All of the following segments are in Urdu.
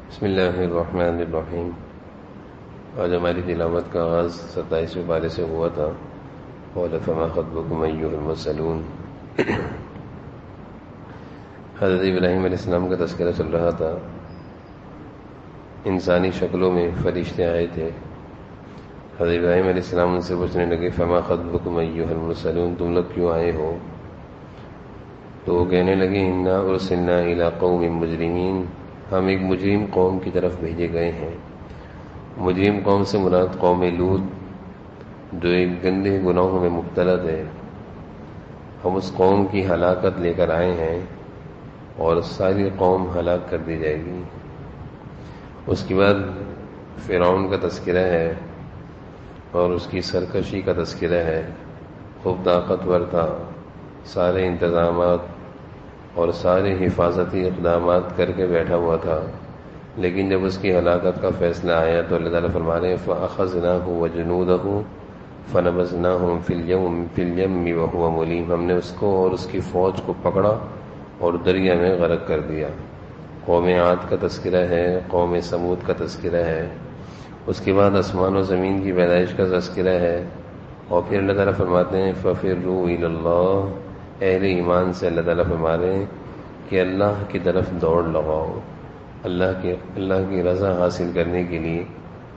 بسم اللہ الرحمن الرحیم۔ آج ہماری تلاوت کا آغاز 27ویں پارے سے ہوا تھا۔ قال فما خطبكم أيها المرسلون۔ حضرت ابراہیم علیہ السلام کا تذکرہ چل رہا تھا۔ انسانی شکلوں میں فرشتے آئے تھے۔ حضرت ابراہیم علیہ السلام ان سے پوچھنے لگے فما خطبكم أيها المرسلون، تم لوگ کیوں آئے ہو؟ تو وہ کہنے لگے انا ارسلنا الى قوم مجرمین، ہم ایک مجرم قوم کی طرف بھیجے گئے ہیں۔ مجرم قوم سے مراد قوم لوط جو ایک گندے گناہوں میں مبتلا تھے۔ ہم اس قوم کی ہلاکت لے کر آئے ہیں اور ساری قوم ہلاک کر دی جائے گی۔ اس کے بعد فرعون کا تذکرہ ہے اور اس کی سرکشی کا تذکرہ ہے۔ خوب طاقتور تھا، سارے انتظامات اور سارے حفاظتی اقدامات کر کے بیٹھا ہوا تھا، لیکن جب اس کی ہلاکت کا فیصلہ آیا تو اللہ تعالیٰ فرما رہے ہیں فَأَخَذْنَاهُ وَجُنُودَهُ فَنَبَذْنَاهُمْ فِي الْيَمِّ وَهُوَ مُلِيمٌ، ہم نے اس کو اور اس کی فوج کو پکڑا اور دریا میں غرق کر دیا۔ قوم عاد کا تذکرہ ہے، قوم سمود کا تذکرہ ہے۔ اس کے بعد آسمان و زمین کی پیدائش کا تذکرہ ہے، اور پھر اللہ تعالیٰ فرماتے ہیں فَفِرُّوا إِلَى اللَّهِ، اہل ایمان سے اللہ تعالیٰ فرما رہے ہیں کہ اللہ کی طرف دوڑ لگاؤ، اللہ کی رضا حاصل کرنے کے لیے،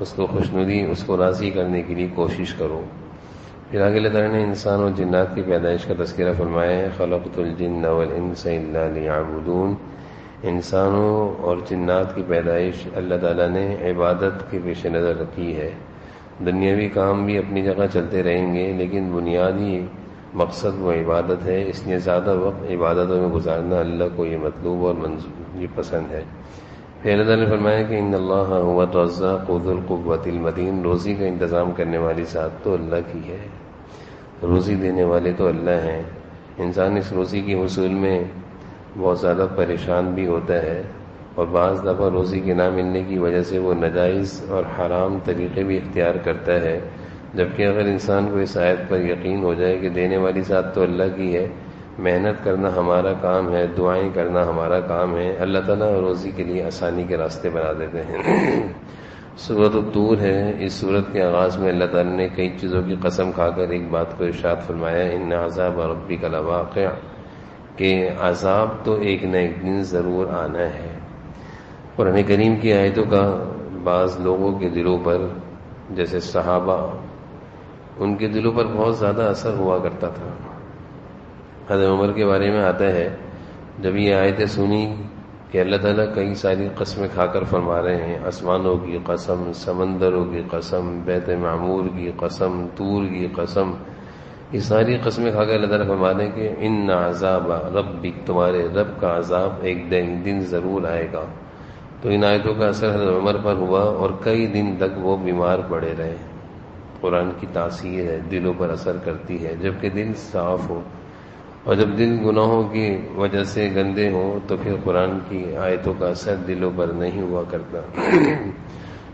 اس کو خوشنودی، اس کو راضی کرنے کے لیے کوشش کرو۔ پھر آگے اللہ تعالیٰ نے انسان اور جنات کی پیدائش کا تذکرہ فرمایا ہے خلقت الجن والانس الا لیعبدون، انسانوں اور جنات کی پیدائش اللہ تعالیٰ نے عبادت کے پیش نظر رکھی ہے۔ دنیاوی کام بھی اپنی جگہ چلتے رہیں گے، لیکن بنیادی مقصد وہ عبادت ہے، اس لیے زیادہ وقت عبادتوں میں گزارنا اللہ کو یہ مطلوب اور یہ پسند ہے۔ پھر اللہ تعالیٰ نے فرمایا کہ ان اللہ هو الرزاق ذو القوة المتین، روزی کا انتظام کرنے والی ذات تو اللہ کی ہے، روزی دینے والے تو اللہ ہیں۔ انسان اس روزی کے حصول میں بہت زیادہ پریشان بھی ہوتا ہے، اور بعض دفعہ روزی کے نہ ملنے کی وجہ سے وہ ناجائز اور حرام طریقے بھی اختیار کرتا ہے، جبکہ اگر انسان کو اس آیت پر یقین ہو جائے کہ دینے والی ذات تو اللہ کی ہے، محنت کرنا ہمارا کام ہے، دعائیں کرنا ہمارا کام ہے، اللہ تعالیٰ روزی کے لیے آسانی کے راستے بنا دیتے ہیں۔ سورۃ الطور ہے، اس سورت کے آغاز میں اللہ تعالیٰ نے کئی چیزوں کی قسم کھا کر ایک بات کو ارشاد فرمایا ان عذاب ربک لواقع، کہ عذاب تو ایک نہ ایک دن ضرور آنا ہے۔ قرآن کریم کی آیتوں کا بعض لوگوں کے دلوں پر، جیسے صحابہ، ان کے دلوں پر بہت زیادہ اثر ہوا کرتا تھا۔ حضرت عمر کے بارے میں آتا ہے جب یہ آیتیں سنی کہ اللہ تعالیٰ کئی ساری قسمیں کھا کر فرما رہے ہیں، آسمانوں کی قسم، سمندروں کی قسم، بیت معمور کی قسم، طور کی قسم، یہ ساری قسمیں کھا کر اللہ تعالیٰ فرما رہے ہیں کہ ان عذاب ربک، تمہارے رب کا عذاب ایک دن ضرور آئے گا۔ تو ان آیتوں کا اثر حضرت عمر پر ہوا اور کئی دن تک وہ بیمار پڑے رہے۔ قرآن کی تاثیر ہے، دلوں پر اثر کرتی ہے، جبکہ دل صاف ہو، اور جب دل گناہوں کی وجہ سے گندے ہوں تو پھر قرآن کی آیتوں کا اثر دلوں پر نہیں ہوا کرتا۔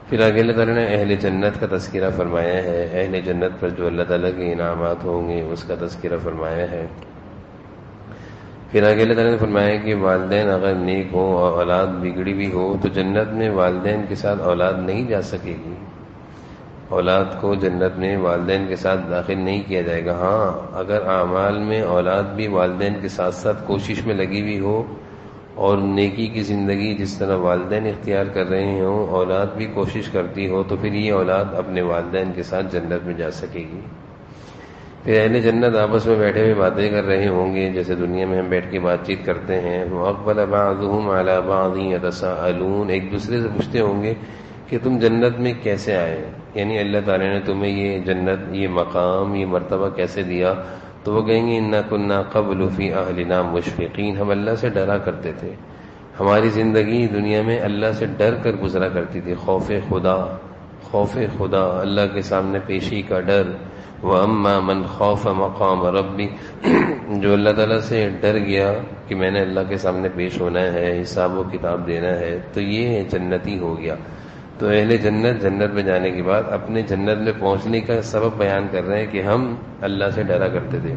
پھر آگے اللہ تعالیٰ نے اہل جنت کا تذکرہ فرمایا ہے، اہل جنت پر جو اللہ تعالیٰ کے انعامات ہوں گے اس کا تذکرہ فرمایا ہے۔ پھر آگے اللہ تعالیٰ نے فرمایا کہ والدین اگر نیک ہوں اور اولاد بگڑی بھی ہو تو جنت میں والدین کے ساتھ اولاد نہیں جا سکے گی، اولاد کو جنت میں والدین کے ساتھ داخل نہیں کیا جائے گا۔ ہاں، اگر اعمال میں اولاد بھی والدین کے ساتھ ساتھ کوشش میں لگی ہوئی ہو اور نیکی کی زندگی جس طرح والدین اختیار کر رہے ہوں اولاد بھی کوشش کرتی ہو، تو پھر یہ اولاد اپنے والدین کے ساتھ جنت میں جا سکے گی۔ پھر اہل جنت آپس میں بیٹھے ہوئے باتیں کر رہے ہوں گے، جیسے دنیا میں ہم بیٹھ کے بات چیت کرتے ہیں۔ وَأَقْبَلَ بَعْضُهُمْ عَلَى بَعْضٍ يَتَسَاءَلُونَ، ایک دوسرے سے پوچھتے ہوں گے کہ تم جنت میں کیسے آئے، یعنی اللہ تعالیٰ نے تمہیں یہ جنت، یہ مقام، یہ مرتبہ کیسے دیا؟ تو وہ کہیں گے اِنَّا كُنَّا قَبْلُ فِي أَهْلِنَا مُشْفِقِينَ، ہم اللہ سے ڈرا کرتے تھے، ہماری زندگی دنیا میں اللہ سے ڈر کر گزرا کرتی تھی، خوف خدا، اللہ کے سامنے پیشی کا ڈر۔ وَأَمَّا مَنْ خَافَ مَقَامَ رَبِّهِ، جو اللہ تعالیٰ سے ڈر گیا کہ میں نے اللہ کے سامنے پیش ہونا ہے، حساب و کتاب دینا ہے، تو یہ جنتی ہو گیا۔ تو اہل جنت میں جانے کے بعد اپنے جنت میں پہنچنے کا سبب بیان کر رہے ہیں کہ ہم اللہ سے ڈرا کرتے تھے۔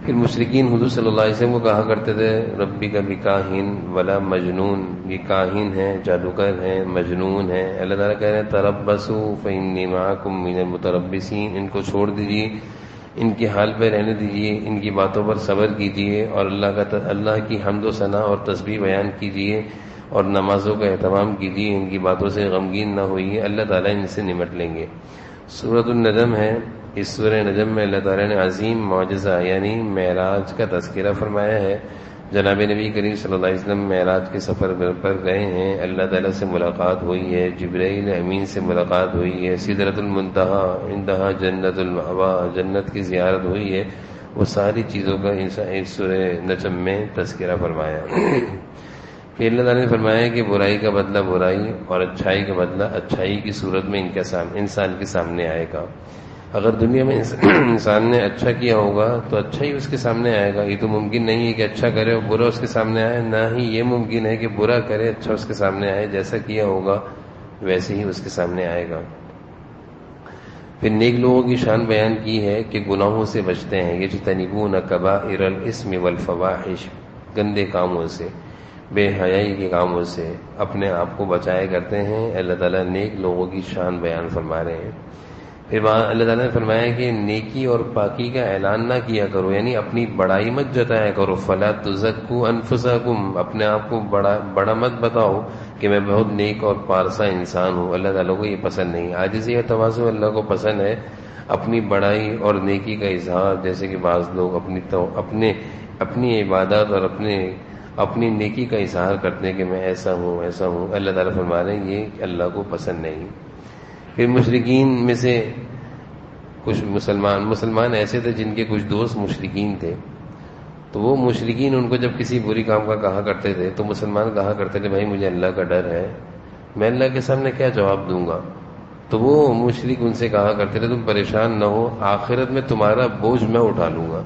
پھر مشرکین حضور صلی اللہ علیہ وسلم کو کہا کرتے تھے ربی کا بکاہن ولا مجنون، یہ کاہن ہیں، جادوگر ہیں، مجنون ہیں۔ اللہ تعالیٰ کہہ رہے ہیں تربصوا فإنی معکم من المتربصین، ان کو چھوڑ دیجیے، ان کی حال پہ رہنے دیجیے، ان کی باتوں پر صبر کیجیے، اور اللہ کی حمد و ثنا اور تسبیح بیان کیجیے، اور نمازوں کا اہتمام کیجیے، ان کی باتوں سے غمگین نہ ہوئیے، اللہ تعالیٰ ان سے نمٹ لیں گے۔ سورۃ النجم ہے، اس سورہ نجم میں اللہ تعالیٰ نے عظیم معجزہ یعنی معراج کا تذکرہ فرمایا ہے۔ جناب نبی کریم صلی اللہ علیہ وسلم معراج کے سفر پر گئے ہیں، اللہ تعالیٰ سے ملاقات ہوئی ہے، جبرائیل امین سے ملاقات ہوئی ہے، سدرۃ المنتہا عندہا جنت المأوا، جنت کی زیارت ہوئی ہے، وہ ساری چیزوں کا اس سورہ نجم میں تذکرہ فرمایا۔ پھر اللہ تعالیٰ نے فرمایا کہ برائی کا بدلہ برائی اور اچھائی کا بدلہ اچھائی کی صورت میں انسان کے سامنے آئے گا۔ اگر دنیا میں انسان نے اچھا کیا ہوگا تو اچھا ہی اس کے سامنے آئے گا۔ یہ تو ممکن نہیں ہے کہ اچھا کرے اور برا اس کے سامنے آئے، نہ ہی یہ ممکن ہے کہ برا کرے اچھا اس کے سامنے آئے، جیسا کیا ہوگا ویسے ہی اس کے سامنے آئے گا۔ پھر نیک لوگوں کی شان بیان کی ہے کہ گناہوں سے بچتے ہیں، یجتنبون کبائر الاسم والفواحش، گندے کاموں سے، بے حیائی کے کاموں سے اپنے آپ کو بچائے کرتے ہیں۔ اللہ تعالیٰ نیک لوگوں کی شان بیان فرما رہے ہیں۔ پھر اللہ تعالیٰ نے فرمایا کہ نیکی اور پاکی کا اعلان نہ کیا کرو، یعنی اپنی بڑائی مت جتایا کرو، فلا تزکوا انفسکم، اپنے آپ کو بڑا مت بتاؤ کہ میں بہت نیک اور پارسا انسان ہوں۔ اللہ تعالیٰ کو یہ پسند نہیں۔ عاجزی اور تواضع اللہ کو پسند ہے۔ اپنی بڑائی اور نیکی کا اظہار، جیسے کہ بعض لوگ اپنی عبادت اور اپنی نیکی کا اظہار کرتے ہیں کہ میں ایسا ہوں، اللہ تعالیٰ فرما رہے ہیں یہ اللہ کو پسند نہیں۔ پھر مشرکین میں سے کچھ مسلمان ایسے تھے جن کے کچھ دوست مشرکین تھے، تو وہ مشرکین ان کو جب کسی بری کام کا کہا کرتے تھے تو مسلمان کہا کرتے تھے بھائی مجھے اللہ کا ڈر ہے، میں اللہ کے سامنے کیا جواب دوں گا؟ تو وہ مشرک ان سے کہا کرتے تھے تم پریشان نہ ہو، آخرت میں تمہارا بوجھ میں اٹھا لوں گا،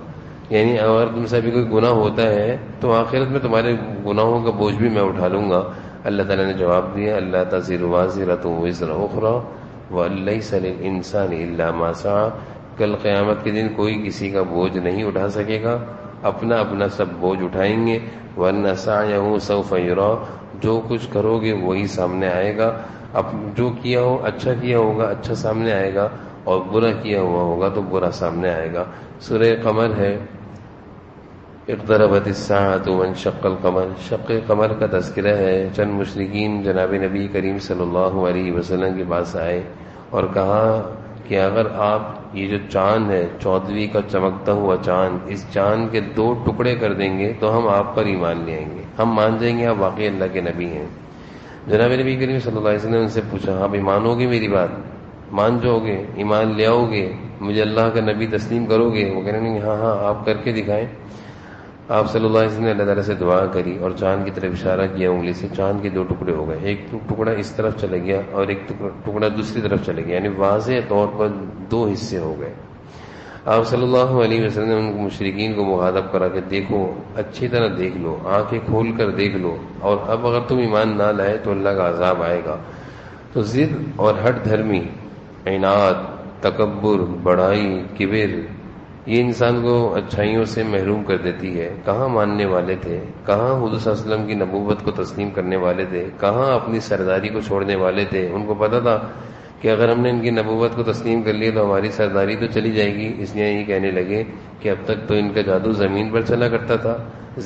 یعنی اگر تم سے ابھی کوئی گناہ ہوتا ہے تو آخرت میں تمہارے گناہوں کا بوجھ بھی میں اٹھا لوں گا۔ اللہ تعالیٰ نے جواب دیا اللہ تزر وازرۃ وزر اخری وَأَن لَّيْسَ لِلْإِنسَانِ إِلَّا مَا سَعَىٰ، کل قیامت کے دن کوئی کسی کا بوجھ نہیں اٹھا سکے گا، اپنا سب بوجھ اٹھائیں گے۔ وَأَنَّ سَعْيَهُ سَوْفَ يُرَىٰ، جو کچھ کرو گے وہی سامنے آئے گا، جو کیا ہو اچھا کیا ہوگا اچھا سامنے آئے گا، اور برا کیا ہوا ہوگا تو برا سامنے آئے گا۔ سورہ قمر ہے، اقتربت الساعۃ وانشق القمر، شق قمر کا تذکرہ ہے۔ چند مشرکین جناب نبی کریم صلی اللہ علیہ وسلم کے پاس آئے اور کہا کہ اگر آپ یہ جو چاند ہے 14ویں کا چمکتا ہوا چاند، اس چاند کے 2 ٹکڑے کر دیں گے تو ہم آپ پر ایمان لے آئیں گے، ہم مان جائیں گے آپ واقعی اللہ کے نبی ہیں۔ جناب نبی کریم صلی اللہ علیہ وسلم نے ان سے پوچھا آپ ایمان ہوگے، میری بات مان جاؤ گے، ایمان لے آؤ گے، مجھے اللہ کا نبی تسلیم کرو گے؟ وہ کہنے لگے ہاں آپ کر کے دکھائیں۔ آپ صلی اللہ علیہ وسلم نے اللہ تعالیٰ سے دعا کری اور چاند کی طرف اشارہ کیا انگلی سے، چاند کے 2 ٹکڑے ہو گئے، ایک ٹکڑا اس طرف چلے گیا اور ایک ٹکڑا دوسری طرف چلے گیا، یعنی واضح طور پر 2 حصے ہو گئے۔ آپ صلی اللہ علیہ وسلم نے ان مشرکین کو مخاطب کرا کہ دیکھو، اچھی طرح دیکھ لو، آنکھیں کھول کر دیکھ لو، اور اب اگر تم ایمان نہ لائے تو اللہ کا عذاب آئے گا۔ تو ضد اور ہٹ دھرمی، عناد، تکبر، بڑائی، کبر، یہ انسان کو اچھائیوں سے محروم کر دیتی ہے۔ کہاں ماننے والے تھے، کہاں حضور صلی اللہ علیہ وسلم کی نبوت کو تسلیم کرنے والے تھے، کہاں اپنی سرداری کو چھوڑنے والے تھے؟ ان کو پتا تھا کہ اگر ہم نے ان کی نبوت کو تسلیم کر لیا تو ہماری سرداری تو چلی جائے گی، اس لیے یہ کہنے لگے کہ اب تک تو ان کا جادو زمین پر چلا کرتا تھا،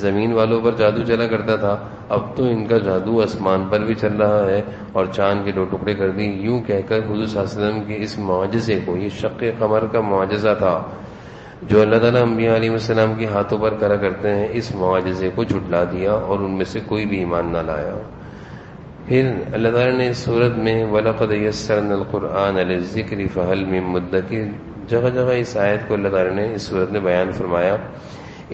زمین والوں پر جادو چلا کرتا تھا، اب تو ان کا جادو آسمان پر بھی چل رہا ہے، اور چاند کے 2 ٹکڑے کر دی۔ یوں کہہ کر حضور صلی اللہ علیہ وسلم کے اس معجزے کو، یہ شق قمر کا معجزہ تھا جو اللہ تعالیٰ انبیاء علیہ السلام کے ہاتھوں پر کرا کرتے ہیں، اس معجزے کو جھٹلا دیا اور ان میں سے کوئی بھی ایمان نہ لایا۔ پھر اللہ تعالیٰ نے اس صورت میں وَلَقَدْ يَسَّرْنَا الْقُرْآنَ لِلذِّكْرِ فَهَلْ مِن مُدَّكِرٍ، جگہ جگہ اس آیت کو اللہ تعالیٰ نے اس صورت میں بیان فرمایا۔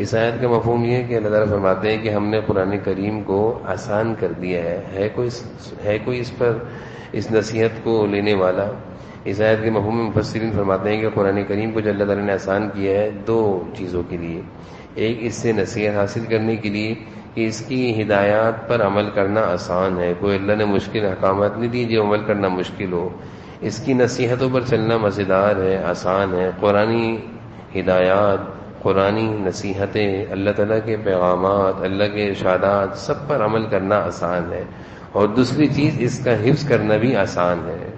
اس آیت کا مفہوم یہ ہے کہ اللہ تعالیٰ فرماتے ہیں کہ ہم نے قرآن کریم کو آسان کر دیا ہے کوئی اس پر اس نصیحت کو لینے والا؟ اس آیت کے مفہوم میں مفسرین فرماتے ہیں کہ قرآن کریم کو جو اللہ تعالیٰ نے آسان کیا ہے 2 چیزوں کے لیے، ایک اس سے نصیحت حاصل کرنے کے لیے کہ اس کی ہدایات پر عمل کرنا آسان ہے، کوئی اللہ نے مشکل احکامات نہیں دی جو عمل کرنا مشکل ہو، اس کی نصیحتوں پر چلنا مزیدار ہے، آسان ہے۔ قرآنی ہدایات، قرآنی نصیحتیں، اللہ تعالیٰ کے پیغامات، اللہ کے ارشادات، سب پر عمل کرنا آسان ہے، اور دوسری چیز اس کا حفظ کرنا بھی آسان ہے۔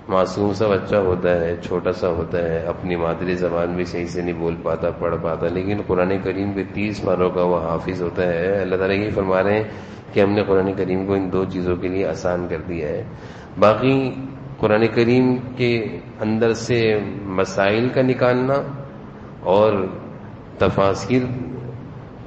معصوم سا بچہ ہوتا ہے، چھوٹا سا ہوتا ہے، اپنی مادری زبان بھی صحیح سے نہیں بول پاتا، پڑھ پاتا، لیکن قرآن کریم کے 30 پاروں کا وہ حافظ ہوتا ہے۔ اللہ تعالیٰ یہ فرما رہے ہیں کہ ہم نے قرآن کریم کو ان 2 چیزوں کے لیے آسان کر دیا ہے۔ باقی قرآن کریم کے اندر سے مسائل کا نکالنا اور تفاسیر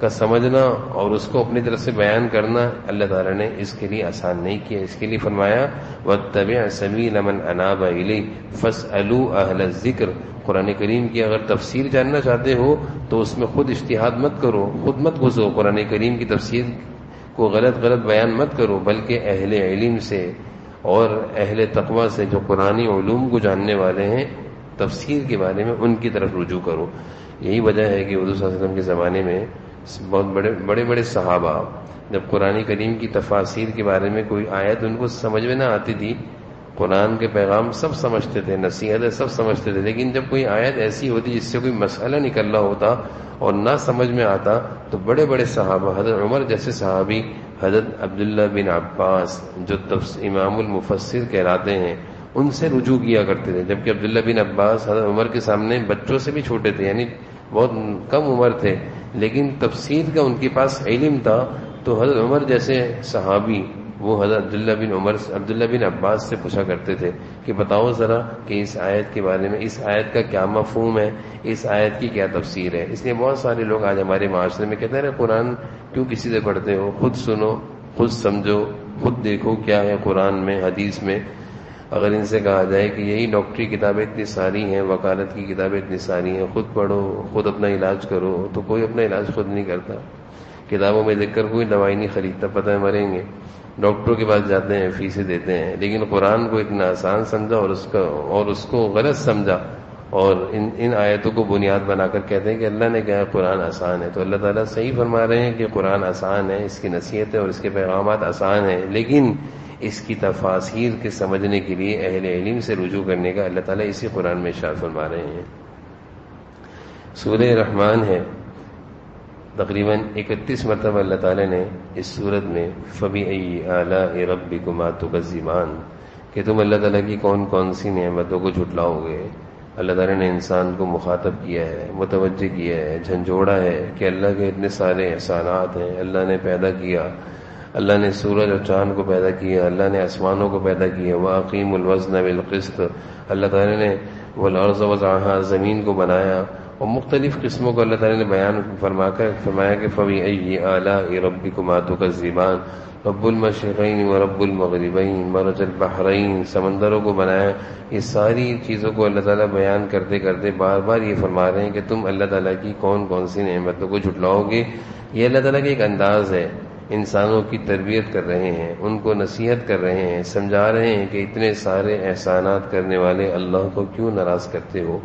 کا سمجھنا اور اس کو اپنی طرف سے بیان کرنا اللہ تعالیٰ نے اس کے لیے آسان نہیں کیا۔ اس کے لیے فرمایا وَاتَّبِعْ سَبِيلَ مَنْ أَنَابَ إِلَيْهِ فَاسْأَلُوا أَهْلَ الذِّكْرِ۔ قرآن کریم کی اگر تفسیر جاننا چاہتے ہو تو اس میں خود اجتہاد مت کرو، خود مت گھسو، قرآن کریم کی تفسیر کو غلط بیان مت کرو، بلکہ اہل علم سے اور اہل تقوی سے جو قرآنی علوم کو جاننے والے ہیں تفسیر کے بارے میں، ان کی طرف رجوع کرو۔ یہی وجہ ہے کہ حضور صلی اللہ علیہ وسلم کے زمانے میں بہت بڑے بڑے صحابہ جب قرآن کریم کی تفاسیر کے بارے میں کوئی آیت ان کو سمجھ میں نہ آتی تھی، قرآن کے پیغام سب سمجھتے تھے، نصیحتیں سب سمجھتے تھے، لیکن جب کوئی آیت ایسی ہوتی جس سے کوئی مسئلہ نکل رہا ہوتا اور نہ سمجھ میں آتا تو بڑے بڑے صحابہ، حضرت عمر جیسے صحابی، حضرت عبداللہ بن عباس جو امام المفسر کہلاتے ہیں، ان سے رجوع کیا کرتے تھے، جبکہ عبداللہ بن عباس حضرت عمر کے سامنے بچوں سے بھی چھوٹے تھے، یعنی بہت کم عمر تھے، لیکن تفسیر کا ان کے پاس علم تھا، تو حضرت عمر جیسے صحابی وہ حضرت عبداللہ بن عباس سے پوچھا کرتے تھے کہ بتاؤ ذرا کہ اس آیت کے بارے میں، اس آیت کا کیا مفہوم ہے، اس آیت کی کیا تفسیر ہے۔ اس لیے بہت سارے لوگ آج ہمارے معاشرے میں کہتے ہیں قرآن کیوں کسی سے پڑھتے ہو، خود سنو، خود سمجھو، خود دیکھو کیا ہے قرآن میں، حدیث میں۔ اگر ان سے کہا جائے کہ یہی ڈاکٹری کتابیں اتنی ساری ہیں، وکالت کی کتابیں اتنی ساری ہیں، خود پڑھو، خود اپنا علاج کرو، تو کوئی اپنا علاج خود نہیں کرتا، کتابوں میں دیکھ کر کوئی دوائی نہیں خریدتا، پتہ ہے مریں گے، ڈاکٹروں کے پاس جاتے ہیں، فیسیں دیتے ہیں، لیکن قرآن کو اتنا آسان سمجھا اور اس کو غلط سمجھا، اور ان آیتوں کو بنیاد بنا کر کہتے ہیں کہ اللہ نے کہا قرآن آسان ہے۔ تو اللہ تعالیٰ صحیح فرما رہے ہیں کہ قرآن آسان ہے، اس کی نصیحتیں اور اس کے پیغامات آسان ہیں، لیکن اس کی تفاسیر کے سمجھنے کے لیے اہل علم سے رجوع کرنے کا اللہ تعالیٰ اسی قرآن میں ارشاد فرما رہے ہیں۔ سورہ رحمان ہے، تقریباً 31 مرتبہ اللہ تعالیٰ نے اس سورت میں فَبِأَيِّ آلَاءِ رَبِّكُمَا تُكَذِّبَانِ کہ تم اللہ تعالیٰ کی کون سی نعمتوں کو جھٹلاؤ گے۔ اللہ تعالیٰ نے انسان کو مخاطب کیا ہے، متوجہ کیا ہے، جھنجھوڑا ہے کہ اللہ کے اتنے سارے احسانات ہیں، اللہ نے پیدا کیا، اللہ نے سورج اور چاند کو پیدا کیا، اللہ نے آسمانوں کو پیدا کیا، وَأَقِيمُوا الْوَزْنَ بِالْقِسْطِ، اللہ تعالیٰ نے وَالْأَرْضَ وَضَعَهَا زمین کو بنایا، اور مختلف قسموں کو اللہ تعالیٰ نے بیان فرمایا کہ فَبِأَيِّ آلَاءِ رَبِّكُمَا تُكَذِّبَانِ رب المشرقین و رب المغربین مرج البحرین، سمندروں کو بنایا۔ یہ ساری چیزوں کو اللہ تعالیٰ بیان کرتے کرتے بار بار یہ فرما رہے ہیں کہ تم اللہ تعالیٰ کی کون سی نعمتوں کو جھٹلاؤ گے۔ یہ اللہ تعالیٰ کا ایک انداز ہے، انسانوں کی تربیت کر رہے ہیں، ان کو نصیحت کر رہے ہیں، سمجھا رہے ہیں کہ اتنے سارے احسانات کرنے والے اللہ کو کیوں ناراض کرتے ہو،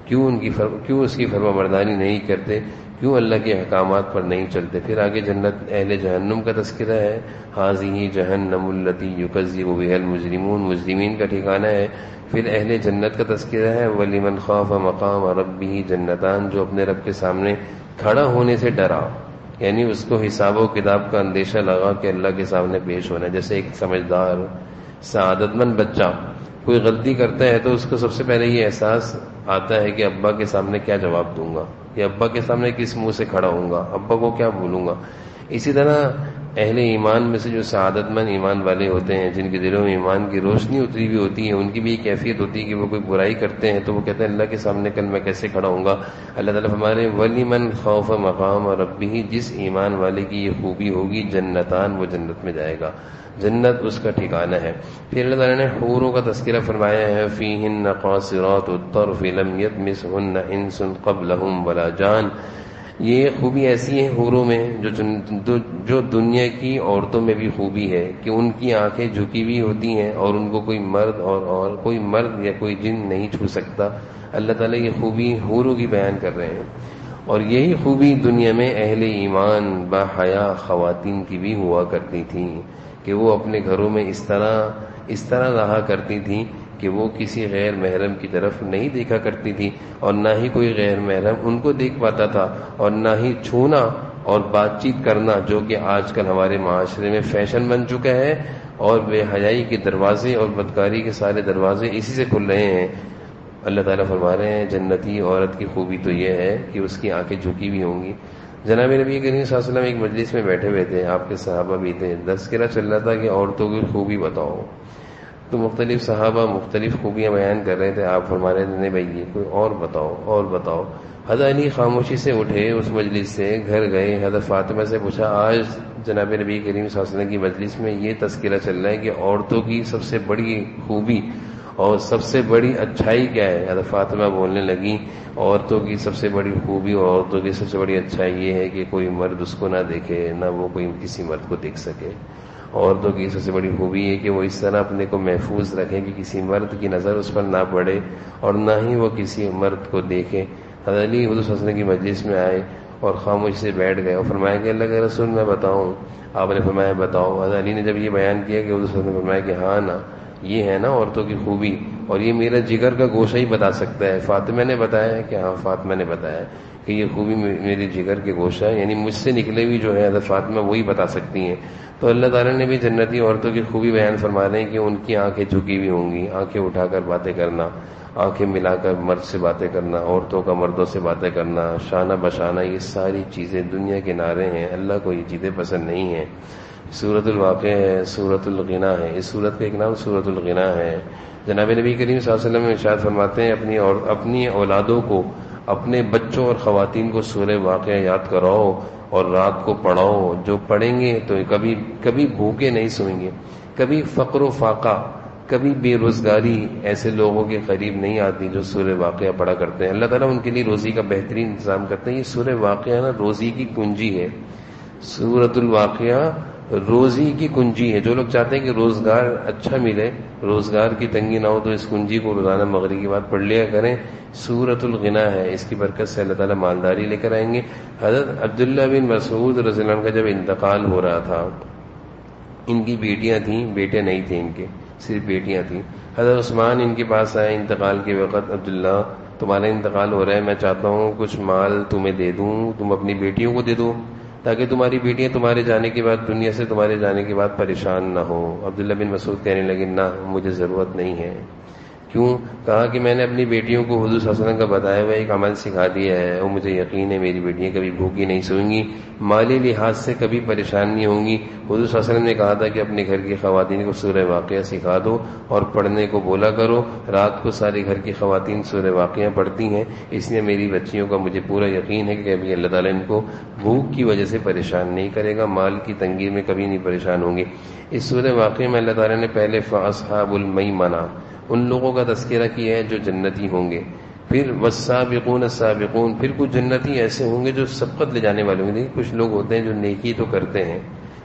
کیوں اس کی فرما برداری نہیں کرتے، کیوں اللہ کے احکامات پر نہیں چلتے۔ پھر آگے جنت اہل جہنم کا تذکرہ ہے، حاذہ جہنم التی یکذب بہا المجرمون، مجرمین کا ٹھکانہ ہے۔ پھر اہل جنت کا تذکرہ ہے، وَلِمَنْ خَافَ مَقَامَ رَبِّهِ جنتان، جو اپنے رب کے سامنے کھڑا ہونے سے ڈرا، یعنی اس کو حساب و کتاب کا اندیشہ لگا کہ اللہ کے سامنے پیش ہونا ہے۔ جیسے ایک سمجھدار سعادت مند بچہ کوئی غلطی کرتا ہے تو اس کو سب سے پہلے یہ احساس آتا ہے کہ ابا کے سامنے کیا جواب دوں گا، یا ابا کے سامنے کس منہ سے کھڑا ہوں گا، ابا کو کیا بولوں گا۔ اسی طرح اہل ایمان میں سے جو سعادت مند ایمان والے ہوتے ہیں، جن کے دلوں میں ایمان کی روشنی اتری ہوئی ہوتی ہے، ان کی بھی یہ کیفیت ہوتی ہے کہ وہ کوئی برائی کرتے ہیں تو وہ کہتے ہیں اللہ کے سامنے کل میں کیسے کھڑا ہوں گا۔ اللہ تعالیٰ ہمارے وَلِمَنْ خَافَ مَقَامَ رَبِّهِ، جس ایمان والے کی یہ خوبی ہوگی، جنتان، وہ جنت میں جائے گا، جنت اس کا ٹھکانہ ہے۔ پھر اللہ تعالیٰ نے حوروں کا تذکرہ فرمایا ہے، فِيهِنَّ قَاصِرَاتُ الطَّرْفِ لَمْ يَطْمِثْهُنَّ إِنسٌ قَبْلَهُمْ وَلَا جَانٌ۔ یہ خوبی ایسی ہے حوروں میں جو دنیا کی عورتوں میں بھی خوبی ہے کہ ان کی آنکھیں جھکی ہوئی ہوتی ہیں اور ان کو کوئی مرد یا کوئی جن نہیں چھو سکتا۔ اللہ تعالیٰ یہ خوبی حوروں کی بیان کر رہے ہیں، اور یہی خوبی دنیا میں اہل ایمان با حیا خواتین کی بھی ہوا کرتی تھیں کہ وہ اپنے گھروں میں اس طرح رہا کرتی تھیں کہ وہ کسی غیر محرم کی طرف نہیں دیکھا کرتی تھی اور نہ ہی کوئی غیر محرم ان کو دیکھ پاتا تھا، اور نہ ہی چھونا اور بات چیت کرنا جو کہ آج کل ہمارے معاشرے میں فیشن بن چکا ہے، اور بے حیائی کے دروازے اور بدکاری کے سارے دروازے اسی سے کھل رہے ہیں۔ اللہ تعالیٰ فرما رہے ہیں جنتی عورت کی خوبی تو یہ ہے کہ اس کی آنکھیں جھکی ہوئی ہوں گی۔ جناب نبی کریم صلی اللہ علیہ وسلم ایک مجلس میں بیٹھے ہوئے تھے، آپ کے صحابہ بھی تھے، تذکرہ چل رہا تھا کہ عورتوں کی خوبی بتاؤ، تو مختلف صحابہ مختلف خوبیاں بیان کر رہے تھے، آپ فرما رہے تھے نہیں بھائی یہ کوئی اور بتاؤ اور بتاؤ۔ حضرت علی خاموشی سے اٹھے، اس مجلس سے گھر گئے، حضرت فاطمہ سے پوچھا آج جناب نبی کریم صلی اللہ علیہ وسلم کی مجلس میں یہ تذکرہ چل رہا ہے کہ عورتوں کی سب سے بڑی خوبی اور سب سے بڑی اچھائی کیا ہے؟ حضرت فاطمہ بولنے لگی عورتوں کی سب سے بڑی خوبی اور عورتوں کی سب سے بڑی اچھائی یہ ہے کہ کوئی مرد اس کو نہ دیکھے، نہ وہ کوئی کسی مرد کو دیکھ سکے۔ عورتوں کی سب سے بڑی خوبی یہ کہ وہ اس طرح اپنے کو محفوظ رکھیں کہ کسی مرد کی نظر اس پر نہ پڑے اور نہ ہی وہ کسی مرد کو دیکھے۔ حضرت علی حضور صلی اللہ علیہ وسلم کی مجلس میں آئے اور خاموشی سے بیٹھ گئے اور فرمایا کہ اللہ کے رسول میں بتاؤں؟ آپ نے فرمایا بتاؤ۔ حضرت علی نے جب یہ بیان کیا کہ حضور صلی اللہ علیہ وسلم نے فرمایا کہ ہاں نا یہ ہے نا عورتوں کی خوبی، اور یہ میرا جگر کا گوشہ ہی بتا سکتا ہے۔ فاطمہ نے بتایا کہ ہاں فاطمہ نے بتایا کہ یہ خوبی میری جگر کے گوشہ ہے، یعنی مجھ سے نکلے ہوئی جو ہے حضرت فاطمہ وہی بتا سکتی ہیں۔ تو اللہ تعالیٰ نے بھی جنتی عورتوں کی خوبی بیان فرما رہے ہیں کہ ان کی آنکھیں جھکی ہوئی ہوں گی، آنکھیں اٹھا کر باتیں کرنا، آنکھیں ملا کر مرد سے باتیں کرنا، عورتوں کا مردوں سے باتیں کرنا، شانہ بشانہ، یہ ساری چیزیں دنیا کے نعرے ہیں، اللہ کو یہ چیزیں پسند نہیں ہیں۔ سورۃ الواقعہ ہے، سورۃ الغنا ہے، اس سورت کا ایک نام سورۃ الغنا ہے۔ جناب نبی کریم صلی اللہ علیہ وسلم ارشاد فرماتے ہیں اپنی اولادوں کو، اپنے بچوں اور خواتین کو سورہ واقعہ یاد کراؤ اور رات کو پڑھاؤ، جو پڑھیں گے تو کبھی بھوکے نہیں سوئیں گے، کبھی فقر و فاقہ، کبھی بے روزگاری ایسے لوگوں کے قریب نہیں آتی جو سورہ واقعہ پڑھا کرتے ہیں۔ اللہ تعالیٰ ان کے لیے روزی کا بہترین انتظام کرتے ہیں۔ یہ سورہ واقعہ نا روزی کی کنجی ہے، سورۃ الواقعہ روزی کی کنجی ہے۔ جو لوگ چاہتے ہیں کہ روزگار اچھا ملے، روزگار کی تنگی نہ ہو، تو اس کنجی کو روزانہ مغرب کے بعد پڑھ لیا کریں۔ سورۃ الغنا ہے، اس کی برکت سے اللہ تعالیٰ مالداری لے کر آئیں گے۔ حضرت عبداللہ بن مسعود رضی اللہ عنہ کا جب انتقال ہو رہا تھا، ان کی بیٹیاں تھیں، بیٹے نہیں تھے ان کے، صرف بیٹیاں تھیں۔ حضرت عثمان ان کے پاس آئے انتقال کے وقت، عبداللہ تمہارا انتقال ہو رہا ہے، میں چاہتا ہوں کچھ مال تمہیں دے دوں، تم اپنی بیٹیوں کو دے دو تاکہ تمہاری بیٹیاں تمہارے جانے کے بعد، دنیا سے تمہارے جانے کے بعد پریشان نہ ہو۔ عبداللہ بن مسعود کہنے لگے نہ مجھے ضرورت نہیں ہے۔ کیوں؟ کہا کہ میں نے اپنی بیٹیوں کو حضور صلی اللہ علیہ وسلم کا بتایا ہوا ایک عمل سکھا دیا ہے، اور مجھے یقین ہے میری بیٹیاں کبھی بھوکی نہیں سوئیں گی، مالی لحاظ سے کبھی پریشان نہیں ہوں گی۔ حضور صلی اللہ علیہ وسلم نے کہا تھا کہ اپنے گھر کی خواتین کو سورہ واقعہ سکھا دو اور پڑھنے کو بولا کرو۔ رات کو سارے گھر کی خواتین سورہ واقعہ پڑھتی ہیں، اس لیے میری بچیوں کا مجھے پورا یقین ہے کہ کبھی اللہ تعالیٰ ان کو بھوک کی وجہ سے پریشان نہیں کرے گا، مال کی تنگی میں کبھی نہیں پریشان ہوں گے۔ اس سورہ واقعہ میں اللہ تعالیٰ نے پہلے فاصحاب المیمنہ ان لوگوں کا تذکرہ کیا ہے جو جنتی ہوں گے، پھر والسابقون السابقون، پھر کچھ جنتی ایسے ہوں گے جو سبقت لے جانے والے ہوں گے۔ کچھ لوگ ہوتے ہیں جو نیکی تو کرتے ہیں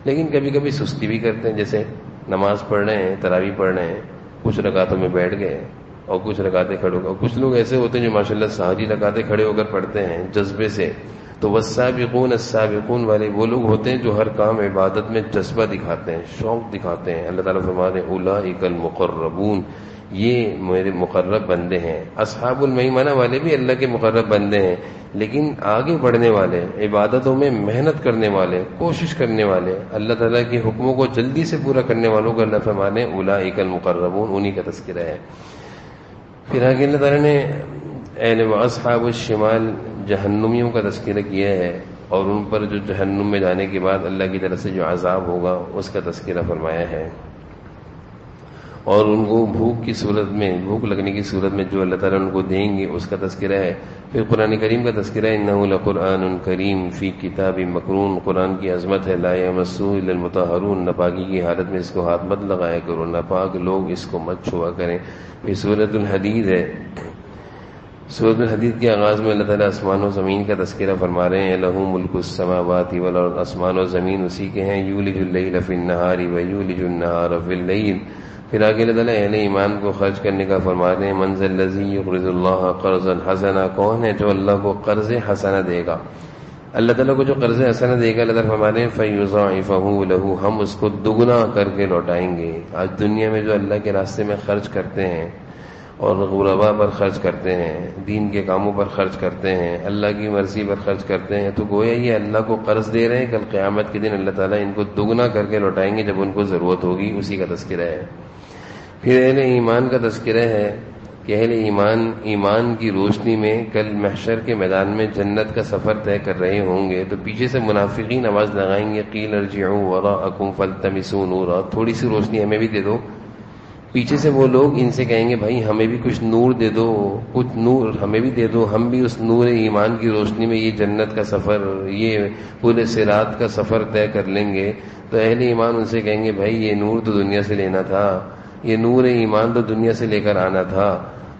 لیکن کبھی کبھی سستی بھی کرتے ہیں، جیسے نماز پڑھ رہے ہیں، تراویح پڑھ رہے ہیں، کچھ رکعتوں میں بیٹھ گئے اور کچھ رکعتیں کھڑے ہو گئے، اور کچھ لوگ ایسے ہوتے ہیں جو ماشاءاللہ ساری رکعتیں کھڑے ہو کر پڑھتے ہیں جذبے سے۔ تو والسابقون السابقون والے وہ لوگ ہوتے ہیں جو ہر کام عبادت میں جذبہ دکھاتے ہیں، شوق دکھاتے ہیں۔ اللہ تعالیٰ فرماتے ہیں اولئک المقربون، یہ میرے مقرب بندے ہیں۔ اصحاب المیمنہ والے بھی اللہ کے مقرب بندے ہیں، لیکن آگے بڑھنے والے، عبادتوں میں محنت کرنے والے، کوشش کرنے والے، اللہ تعالیٰ کے حکموں کو جلدی سے پورا کرنے والوں کو اللہ فرماتے ہیں اولئک المقربون، انہی کا تذکرہ ہے۔ پھر آگے اللہ تعالیٰ نے اہل اصحاب الشمال جہنمیوں کا تذکرہ کیا ہے، اور ان پر جو جہنم میں جانے کے بعد اللہ کی طرف سے جو عذاب ہوگا اس کا تذکرہ فرمایا ہے، اور ان کو بھوک کی صورت میں، بھوک لگنے کی صورت میں جو اللہ تعالیٰ ان کو دیں گے اس کا تذکرہ ہے۔ پھر قرآن کریم کا تذکرہ ہے انہ لقرآن کریم فی کتاب مکنون، قرآن کی عظمت ہے، لا یمسہ الا المطہرون، ناپاکی کی حالت میں اس کو ہاتھ مت لگایا کرو، ناپاک لوگ اس کو مت چھوا کریں۔ پھر سورۃ الحدید ہے، سورۃ الحدید کے آغاز میں اللہ تعالیٰ آسمان و زمین کا تذکرہ فرما رہے ہیں، لہ ملک السماوات والارض، آسمان و زمین اسی کے ہیں، یولج اللیل فی النہار ویولج النہار فی اللیل۔ پھر آگے اللہ تعالیٰ اہل ایمان کو خرچ کرنے کا فرما رہے ہیں، من ذا الذی یقرض اللہ قرضا حسنا، کون ہے جو اللہ کو قرض حسنہ دے گا؟ اللہ تعالیٰ کو جو قرض حسنہ دے گا، اللہ تعالیٰ فرما رہے ہیں فیضاعفہ لہ، ہم اس کو دگنا کر کے لوٹائیں گے۔ آج دنیا میں جو اللہ کے راستے میں خرچ کرتے ہیں اور غرباء پر خرچ کرتے ہیں، دین کے کاموں پر خرچ کرتے ہیں، اللہ کی مرضی پر خرچ کرتے ہیں، تو گویا یہ اللہ کو قرض دے رہے ہیں، کل قیامت کے دن اللہ تعالیٰ ان کو دگنا کر کے لوٹائیں گے جب ان کو ضرورت ہوگی. اسی کا تذکرہ ہے. پھر اہل ایمان کا تذکرہ ہے کہ اہل ایمان کی روشنی میں کل محشر کے میدان میں جنت کا سفر طے کر رہے ہوں گے تو پیچھے سے منافقین آواز لگائیں گے قیل ارجعوا وراءکم فالتمسوا نورا، تھوڑی سی روشنی ہمیں بھی دے دو. پیچھے سے وہ لوگ ان سے کہیں گے بھائی ہمیں بھی کچھ نور دے دو، کچھ نور ہمیں بھی دے دو، ہم بھی اس نور ایمان کی روشنی میں یہ جنت کا سفر، یہ پورے صراط کا سفر طے کر لیں گے. تو اہل ایمان ان سے کہیں گے بھائی یہ نور تو دنیا سے لینا تھا، یہ نور ایمان تو دنیا سے لے کر آنا تھا،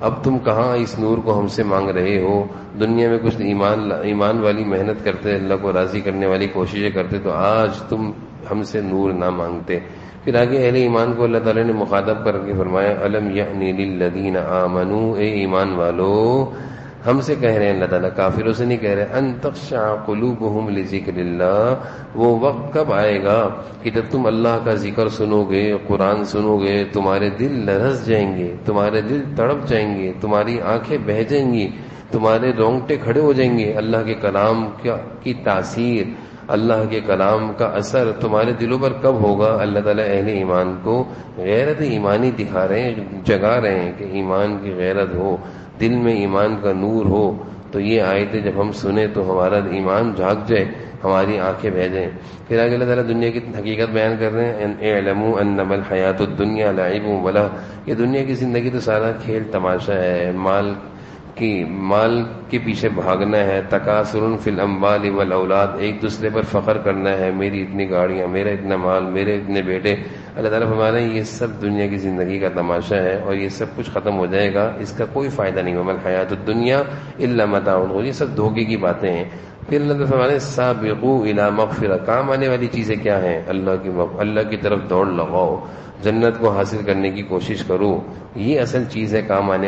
اب تم کہاں اس نور کو ہم سے مانگ رہے ہو؟ دنیا میں کچھ ایمان والی محنت کرتے، اللہ کو راضی کرنے والی کوششیں کرتے، تو آج تم ہم سے نور نہ مانگتے. پھر آگے اہل ایمان کو اللہ تعالیٰ نے مخاطب کر کے فرمایا الم یأنی للذین آمنوا، اے ایمان والو، ہم سے کہہ رہے ہیں اللہ تعالیٰ، کافروں سے نہیں کہہ رہے، ان تخشع قلوبہم لذکر اللہ، وہ وقت کب آئے گا کہ جب تم اللہ کا ذکر سنو گے، قرآن سنو گے، تمہارے دل لرز جائیں گے، تمہارے دل تڑپ جائیں گے، تمہاری آنکھیں بہہ جائیں گی، تمہارے رونگٹے کھڑے ہو جائیں گے. اللہ کے کلام کی تاثیر، اللہ کے کلام کا اثر تمہارے دلوں پر کب ہوگا؟ اللہ تعالیٰ اہل ایمان کو غیرت ایمانی دکھا رہے ہیں، جگا رہے ہیں کہ ایمان کی غیرت ہو، دل میں ایمان کا نور ہو. تو یہ آیتیں جب ہم سنیں تو ہمارا ایمان جھاگ جائے، ہماری آنکھیں بہہ جائیں. پھر آگے اللہ تعالیٰ دنیا کی حقیقت بیان کر رہے ہیں اعلموا انما الحیات الدنیا لعب ولہو، یہ دنیا کی زندگی تو سارا کھیل تماشا ہے، مال کے پیچھے بھاگنا ہے، تکاثر فی الاموال والاولاد، ایک دوسرے پر فخر کرنا ہے، میری اتنی گاڑیاں، میرا اتنا مال، میرے اتنے بیٹے. اللہ تعالیٰ فرما رہے ہیں یہ سب دنیا کی زندگی کا تماشا ہے اور یہ سب کچھ ختم ہو جائے گا، اس کا کوئی فائدہ نہیں ہوگا. الحیات الدنیا الا متاع الغرور، یہ سب دھوکے کی باتیں ہیں. پھر اللہ تعالیٰ فرما رہے ہیں سابقوا الی مغفرہ، کام آنے والی چیزیں کیا ہیں؟ اللہ کی طرف دوڑ لگاؤ، جنت کو حاصل کرنے کی کوشش کرو، یہ اصل چیز ہے کام آنے